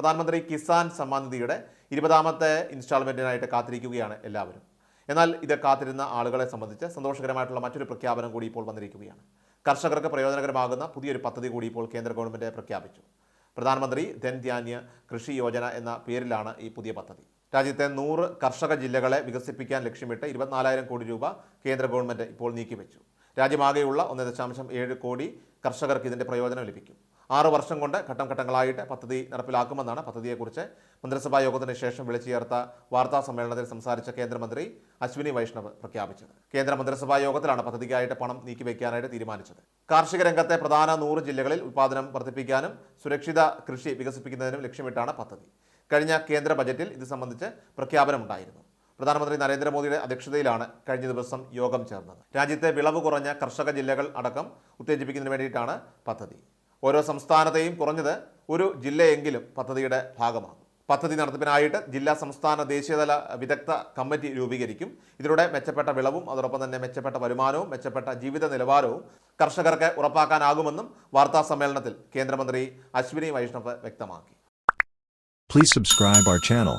പ്രധാനമന്ത്രി കിസാൻ സമ്മാൻ നിധിയുടെ 20ാമത്തെ ഇൻസ്റ്റാൾമെൻറ്റിനായിട്ട് കാത്തിരിക്കുകയാണ് എല്ലാവരും. എന്നാൽ ഇത് കാത്തിരുന്ന ആളുകളെ സംബന്ധിച്ച് സന്തോഷകരമായിട്ടുള്ള മറ്റൊരു പ്രഖ്യാപനം കൂടി ഇപ്പോൾ വന്നിരിക്കുകയാണ്. കർഷകർക്ക് പ്രയോജനകരമാകുന്ന പുതിയൊരു പദ്ധതി കൂടി ഇപ്പോൾ കേന്ദ്ര ഗവൺമെൻറ് പ്രഖ്യാപിച്ചു. പ്രധാനമന്ത്രി ധൻധാന്യ കൃഷി യോജന എന്ന പേരിലാണ് ഈ പുതിയ പദ്ധതി. രാജ്യത്തെ 100 കർഷക ജില്ലകളെ വികസിപ്പിക്കാൻ ലക്ഷ്യമിട്ട് 24,000 കോടി രൂപ കേന്ദ്ര ഗവൺമെൻറ് ഇപ്പോൾ നീക്കിവെച്ചു. രാജ്യമാകെയുള്ള 1.7 കോടി കർഷകർക്ക് ഇതിൻ്റെ പ്രയോജനം ലഭിക്കും. 6 വർഷം കൊണ്ട് ഘട്ടം ഘട്ടങ്ങളായിട്ട് പദ്ധതി നടപ്പിലാക്കുമെന്നാണ് പദ്ധതിയെക്കുറിച്ച് മന്ത്രിസഭാ യോഗത്തിന് ശേഷം വിളിച്ചു ചേർത്ത വാർത്താ സമ്മേളനത്തിൽ സംസാരിച്ച കേന്ദ്രമന്ത്രി അശ്വിനി വൈഷ്ണവ് പ്രഖ്യാപിച്ചത്. കേന്ദ്ര മന്ത്രിസഭാ യോഗത്തിലാണ് പദ്ധതിക്കായിട്ട് പണം നീക്കിവെക്കാനായിട്ട് തീരുമാനിച്ചത്. കാർഷിക രംഗത്തെ പ്രധാന 100 ജില്ലകളിൽ ഉൽപ്പാദനം വർദ്ധിപ്പിക്കാനും സുരക്ഷിത കൃഷി വികസിപ്പിക്കുന്നതിനും ലക്ഷ്യമിട്ടാണ് പദ്ധതി. കഴിഞ്ഞ കേന്ദ്ര ബജറ്റിൽ ഇത് സംബന്ധിച്ച് പ്രഖ്യാപനമുണ്ടായിരുന്നു. പ്രധാനമന്ത്രി നരേന്ദ്രമോദിയുടെ അധ്യക്ഷതയിലാണ് കഴിഞ്ഞ ദിവസം യോഗം ചേർന്നത്. രാജ്യത്തെ വിളവ് കുറഞ്ഞ കർഷക ജില്ലകൾ അടക്കം ഉത്തേജിപ്പിക്കുന്നതിന് വേണ്ടിയിട്ടാണ് പദ്ധതി. ഓരോ സംസ്ഥാനത്തെയും കുറഞ്ഞത് ഒരു ജില്ലയെങ്കിലും പദ്ധതിയുടെ ഭാഗമാകും. പദ്ധതി നടത്തിപ്പിനായിട്ട് ജില്ലാ, സംസ്ഥാന, ദേശീയതല വിദഗ്ധ കമ്മിറ്റി രൂപീകരിക്കും. ഇതിലൂടെ മെച്ചപ്പെട്ട വിളവും അതോടൊപ്പം തന്നെ മെച്ചപ്പെട്ട വരുമാനവും മെച്ചപ്പെട്ട ജീവിത നിലവാരവും കർഷകർക്ക് ഉറപ്പാക്കാനാകുമെന്നും വാർത്താ സമ്മേളനത്തിൽ കേന്ദ്രമന്ത്രി അശ്വിനി വൈഷ്ണവ് വ്യക്തമാക്കി. Please subscribe our channel.